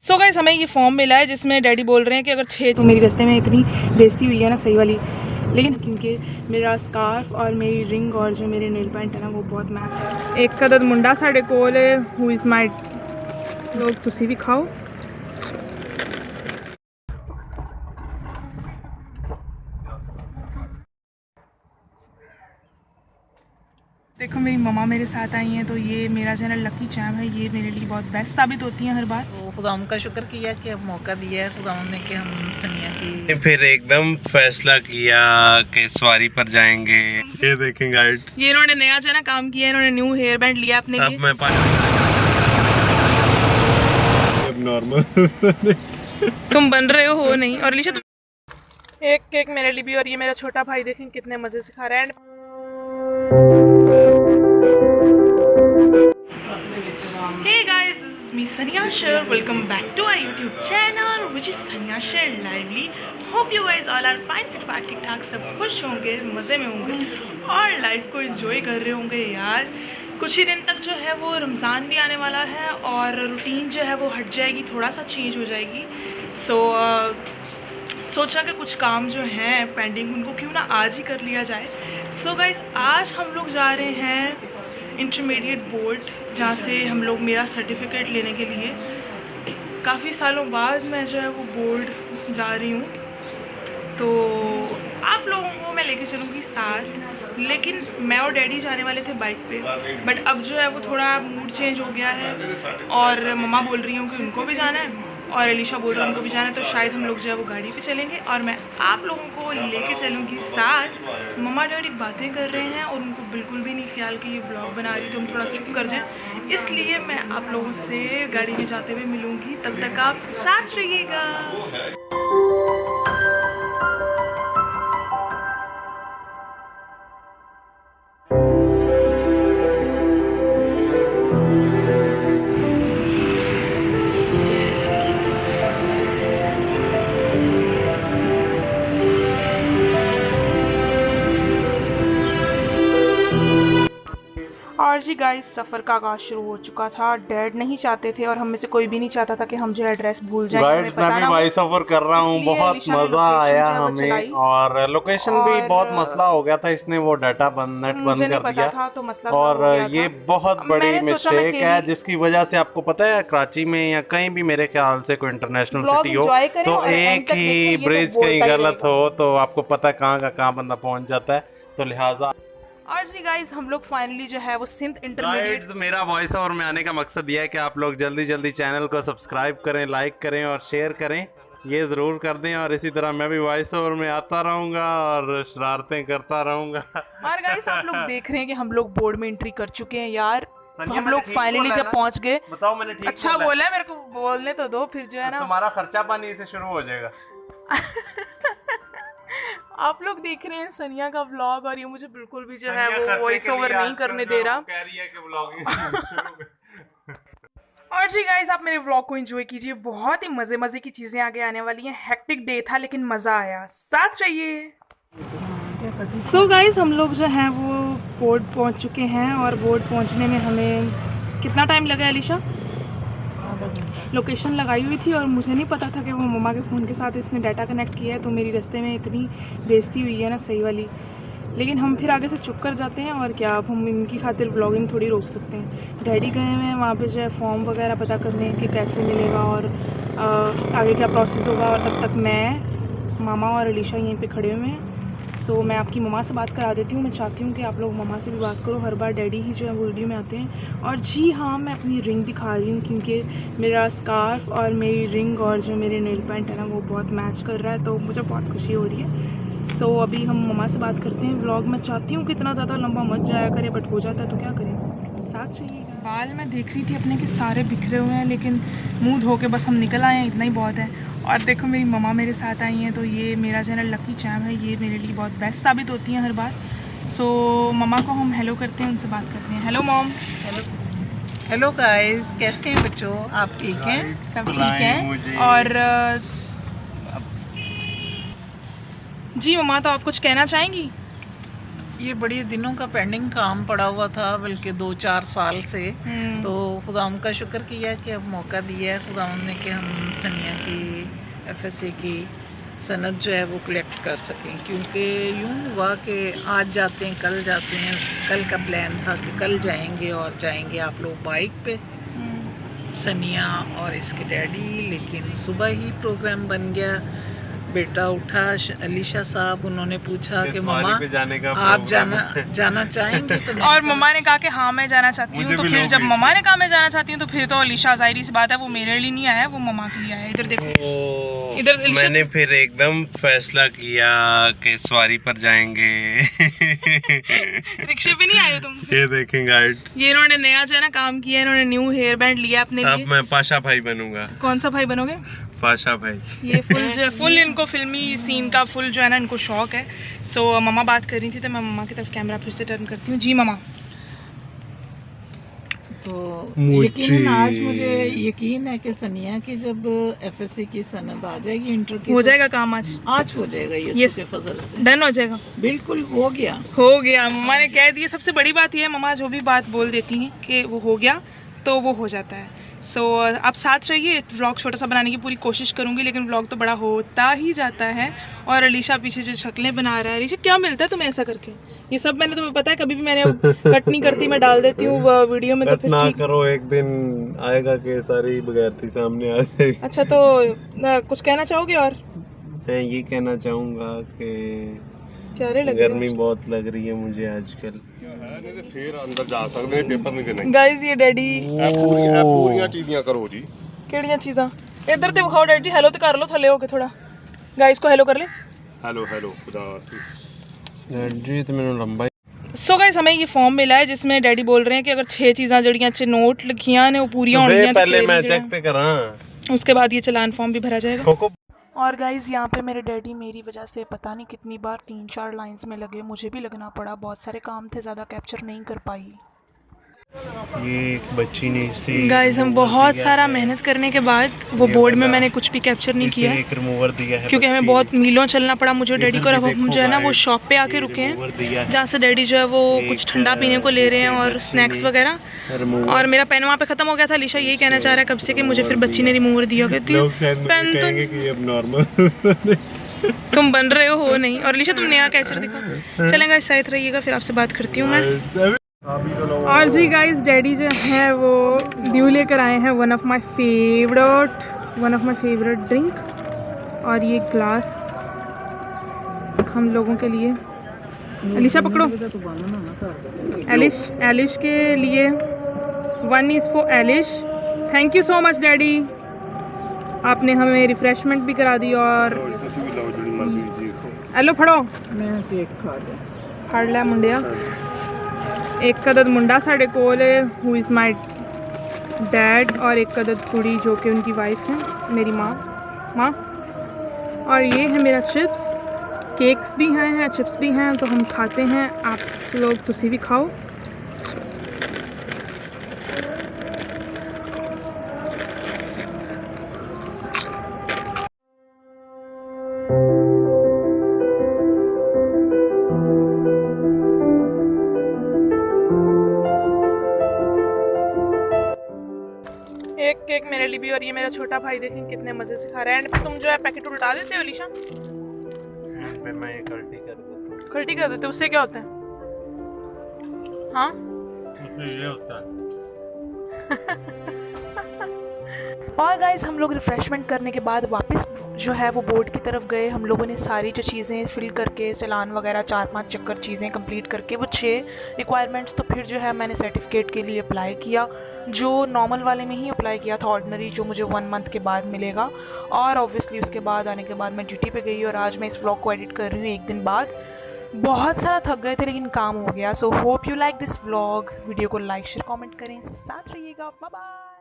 So guys हमें ये form मिला है जिसमें डैडी बोल रहे हैं कि अगर 6 तो मेरी रास्ते में इतनी बेइज्जती हुई है ना सही वाली, लेकिन क्योंकि मेरा स्कार्फ और मेरी रिंग और जो मेरे नेल पेंट है ना वो बहुत मैच है। एक कदर मुंडा साढ़े कोल हु इज़ माई लोग तुसी भी खाओ। देखो मेरी मम्मा मेरे साथ आई हैं, तो ये मेरा चैनल लकी चैम है, ये मेरे लिए बहुत बेस्ट साबित होती हैं हर बार। तो खुदा का शुक्र किया कि अब मौका दिया है खुदा ने कि हम सनिया की फिर एकदम फैसला किया कि सवारी पर जाएंगे। ये देखें गाइड, ये इन्होंने नया जो है ना काम किया है, इन्होंने न्यू हेयर बैंड लिया अपने लिए। अब मैं नॉर्मल तुम बन रहे हो नहीं। और अलीशा तुम एक केक मेरे लिए भी, और ये मेरा छोटा भाई देखें कितने मजे से खा रहा है। Hey guys, this is me Sania Shir. Welcome back to our YouTube channel, which is Sania Shir Lively. Hope you guys all are fine, fit फाट ठीक ठाक, सब खुश होंगे, मज़े में होंगे और लाइफ को एंजॉय कर रहे होंगे। यार कुछ ही दिन तक जो है वो रमज़ान भी आने वाला है और रूटीन जो है वो हट जाएगी, थोड़ा सा चेंज हो जाएगी। सोचा कि कुछ काम जो हैं पेंडिंग उनको क्यों ना आज ही कर लिया जाए। सो गाइस आज हम लोग जा रहे हैं इंटरमीडिएट बोर्ड, जहाँ से हम लोग मेरा सर्टिफिकेट लेने के लिए काफ़ी सालों बाद मैं जो है वो बोर्ड जा रही हूँ। तो आप लोगों को मैं लेके चलूँगी साथ, लेकिन मैं और डैडी जाने वाले थे बाइक पे, बट अब जो है वो थोड़ा मूड चेंज हो गया है और मम्मा बोल रही हूँ कि उनको भी जाना है और अलीशा बोल रहा है उनको भी जाना है, तो शायद हम लोग जो है वो गाड़ी पे चलेंगे और मैं आप लोगों को लेके चलूँगी साथ। मम्मा डैडी बातें कर रहे हैं और उनको बिल्कुल भी नहीं ख्याल कि ये ब्लॉग बना रही तो हम थोड़ा चुप कर जाएं, इसलिए मैं आप लोगों से गाड़ी में जाते हुए मिलूँगी। तब तक आप साथ रहिएगा। और जी गाइस सफ़र का आगाज़ शुरू हो चुका था। डैड नहीं चाहते थे और हम में से कोई भी नहीं चाहता था कि हम जो एड्रेस भूल जाएं। गाइड्स मैं भी वॉइस ओवर कर रहा हूँ, बहुत मज़ा आया हमें और लोकेशन भी बहुत मसला हो गया था, इसने वो डाटा नेट बंद कर दिया था, तो मसला और ये बहुत बड़ी मिस्टेक है जिसकी वजह से आपको पता है कराची में या कहीं भी मेरे ख्याल से कोई इंटरनेशनल सिटी हो तो एक ही ब्रिज कहीं गलत हो तो आपको पता है कहाँ का कहाँ बंदा पहुँच जाता है, तो लिहाजा। और जी गाइस हम लोग फाइनली जो है वो सिंध इंटरमीडिएट। मेरा वॉइस ओवर में आने का मकसद यह है कि आप लोग जल्दी जल्दी चैनल को सब्सक्राइब करें, लाइक करें और शेयर करें, ये ज़रूर कर दें। और इसी तरह मैं भी वॉइस ओवर में आता रहूँगा और शरारतें करता रहूँगा। और गाइस आप लोग देख रहे हैं कि हम लोग बोर्ड में एंट्री कर चुके हैं। यार हम लोग फाइनली जब पहुँच गए। बताओ मैंने ठीक अच्छा बोला है, मेरे को बोलने तो दो, फिर जो है ना तुम्हारा खर्चा पानी से शुरू हो जाएगा। आप लोग देख रहे हैं सनिया का व्लॉग और ये मुझे बिल्कुल भी जो है वो वॉइस ओवर नहीं करने दे रहा। कह रही है कि व्लॉगिंग और जी गाइस आप मेरे व्लॉग को एंजॉय कीजिए, बहुत ही मज़े की चीज़ें आगे आने वाली हैं। हेक्टिक डे था लेकिन मज़ा आया, साथ रहिए। सो गाइस हम लोग जो हैं वो बोर्ड पहुंच चुके हैं और बोर्ड पहुंचने में हमें कितना टाइम लगा अलीशा? लोकेशन लगाई हुई थी और मुझे नहीं पता था कि वो मम्मा के फ़ोन के साथ इसने डाटा कनेक्ट किया है, तो मेरी रास्ते में इतनी बेइज्जती हुई है ना सही वाली। लेकिन हम फिर आगे से चुप कर जाते हैं और क्या, अब हम इनकी खातिर ब्लॉगिंग थोड़ी रोक सकते हैं। डैडी गए हुए हैं वहाँ पे जो है फॉर्म वगैरह पता करने कि कैसे मिलेगा और आगे क्या प्रोसेस होगा, और तब तक मैं मामा और अलीशा यहीं पे खड़े हुए हैं। सो मैं आपकी मम्मा से बात करा देती हूँ। मैं चाहती हूँ कि आप लोग मम्मा से भी बात करो, हर बार डैडी ही जो है वो वीडियो में आते हैं। और जी हाँ मैं अपनी रिंग दिखा रही हूँ क्योंकि मेरा स्कार्फ और मेरी रिंग और जो मेरे नेल पेंट है ना वो बहुत मैच कर रहा है, तो मुझे बहुत खुशी हो रही है। सो अभी हम मम्मा से बात करते हैं। व्लॉग मैं चाहती हूँ कि इतना ज़्यादा लंबा मत जाया करे, बट हो जाता है तो क्या करें, साथ रहिएगा। बाल मैं देख रही थी अपने के सारे बिखरे हुए हैं, लेकिन मुँह धो के बस हम निकल आए हैं, इतना ही बहुत है। और देखो मेरी मम्मा मेरे साथ आई हैं, तो ये मेरा चैनल लकी चैम है, ये मेरे लिए बहुत बेस्ट साबित होती हैं हर बार। सो मम्मा को हम हेलो करते हैं, उनसे बात करते हैं। Hello mom. हेलो गाइस, कैसे हैं बच्चों, आप ठीक हैं? सब ठीक हैं। और जी मम्मा तो आप कुछ कहना चाहेंगी? ये बड़ी दिनों का पेंडिंग काम पड़ा हुआ था, बल्कि 2-4 साल से। तो खुदा का शुक्र किया कि अब मौका दिया है खुदा ने कि हम सनिया की FSC की सनद जो है वो कलेक्ट कर सकें। क्योंकि यूँ हुआ कि आज जाते हैं कल जाते हैं, कल का प्लान था कि कल जाएंगे और जाएंगे आप लोग बाइक पे सनिया और इसके डैडी, लेकिन सुबह ही प्रोग्राम बन गया। बेटा उठा, अलीशा साहब, उन्होंने पूछा कि मम्मा आप जाना चाहेंगे तो और मम्मा ने कहा कि हाँ मैं जाना चाहती हूँ। तो फिर जब मम्मा ने कहा मैं जाना चाहती हूँ तो फिर तो अलीशा, जाहिर सी बात है, वो मेरे लिए नहीं आया, वो मम्मा के लिए आया। इधर देखो, इधर मैंने फिर एकदम फैसला किया कि सवारी पर जाएंगे। रिक्शे पे नहीं आए तुम? ये देखें गाइड, ये इन्होंने नया जो है ना काम किया, इन्होंने न्यू हेयर बैंड लिया अपने लिए। अब मैं पाशा भाई बनूंगा। कौन सा भाई बनोगे? पाशा भाई। ये फुल इनको फिल्मी सीन का फुल जो है ना इनको शौक है। सो मम्मा बात कर रही थी तो मैं मम्मा की तरफ कैमरा फिर से टर्न करती हूँ। जी मम्मा। तो यकीन आज मुझे यकीन है कि सनिया की जब FSC की सनद आ जाएगी, इंटर की, हो जाएगा काम आज हो जाएगा। ये के फजल से डन हो जाएगा, बिल्कुल हो गया मम्मा ने कह दिया। सबसे बड़ी बात ये है, मम्मा जो भी बात बोल देती हैं कि वो हो गया तो वो हो जाता है। सो आप साथ रहिए, व्लॉग छोटा सा बनाने की पूरी कोशिश करूँगी, लेकिन व्लॉग तो बड़ा होता ही जाता है। और अलीशा पीछे जो शक्लें बना रहा है, अलीशा क्या मिलता है तुम्हें ऐसा करके? ये सब मैंने तुम्हें पता है, कभी भी मैंने कट नहीं करती, मैं डाल देती हूँ वीडियो में। तो फिर ना करो, एक दिन आएगा कि सारी बगैरती सामने आ जाएगी। अच्छा, तो कुछ कहना चाहोगे? और मैं ये कहना चाहूँगा कि गर्मी बहुत लग रही है मुझे आजकल। फिर अंदर जा सकते हैं, पेपर नहीं देने। गाइस ये डैडी पूरी चीज़ें करो जी। केड़ियां चीज़ां इधर ते विखाओ डैडी। हेलो तो कर लो थले होके, थोड़ा गाइस को हेलो कर ले। हेलो खुदा जी तो मैंने लंबा। सो गाइस हमें ये फॉर्म मिला है जिसमें डैडी बोल रहे हैं कि अगर 6 चीज़ां जड़ियां अच्छे नोट लिखियां ने वो पूरी होनी, पहले मैं चेक पे करा, उसके बाद ये चालान फॉर्म भी भरा जाएगा। और गाइज़ यहाँ पे मेरे डैडी मेरी वजह से पता नहीं कितनी बार 3-4 लाइंस में लगे, मुझे भी लगना पड़ा, बहुत सारे काम थे, ज़्यादा कैप्चर नहीं कर पाई। ये एक बच्ची ने इसे गाइज़ हम बहुत सारा मेहनत करने के बाद वो बोर्ड में मैंने कुछ भी कैप्चर नहीं किया एक रिमूवर दिया है, क्योंकि हमें बहुत मीलों चलना पड़ा मुझे डैडी को। अब हम जो है ना वो शॉप पे आके रुके हैं जहाँ से डैडी जो है वो कुछ ठंडा पीने को ले रहे हैं और स्नैक्स वगैरह। और मेरा पेन वहाँ पे ख़त्म हो गया था। अलीशा यही कहना चाह रहा है कब से कि मुझे फिर बच्ची ने रिमूवर दिया, कहती पेन तो तुम बन रहे हो नहीं। और अलीशा तुम नया कैचर दिखाओ। चलेंगे, साथ रहिएगा, फिर आपसे बात करती हूँ मैं। और जी गाइस डैडी जो है वो ड्यू लेकर आए हैं one of my favourite drink, और ये ग्लास हम लोगों के लिए। अलीशा पकड़ो, एलिश के लिए। 1 is for Eilish. Thank you so much daddy, आपने हमें रिफ्रेशमेंट भी करा दी। और हेलो फड़ो, मैं केक खा लिया, फड़ लिया मुंडिया। एक कदद मुंडा साढ़े कोल हु इज़ माई डैड, और एक कदद कुड़ी जो कि उनकी वाइफ है, मेरी माँ। और ये है मेरा चिप्स, केक्स भी हैं चिप्स भी हैं, तो हम खाते हैं। आप लोग तुसी भी खाओ। एक केक मेरे लिए भी, और ये मेरा छोटा भाई देखें कितने मज़े से खा रहा है। एंड तुम जो है पैकेट उल्टा देते हो अलीशा? मैं ये खल्टी कर देता हूँ। खल्टी कर देते, उससे क्या होता है? हाँ उससे ये होता है। और गाइस हम लोग रिफ़्रेशमेंट करने के बाद वापस जो है वो बोर्ड की तरफ गए। हम लोगों ने सारी जो चीज़ें फिल करके, चालान वगैरह 4-5 चक्कर चीज़ें कंप्लीट करके, वो 6 रिक्वायरमेंट्स, तो फिर जो है मैंने सर्टिफिकेट के लिए अप्लाई किया, जो नॉर्मल वाले में ही अप्लाई किया था, ऑर्डिनरी जो मुझे 1 मंथ के बाद मिलेगा। और ऑब्वियसली उसके बाद आने के बाद मैं ड्यूटी पे गई, और आज मैं इस व्लॉग को एडिट कर रही हूँ 1 दिन बाद। बहुत सारा थक गए थे लेकिन काम हो गया। So hope you like this vlog. Video को लाइक शेयर कमेंट करें, साथ रहिएगा। Bye bye.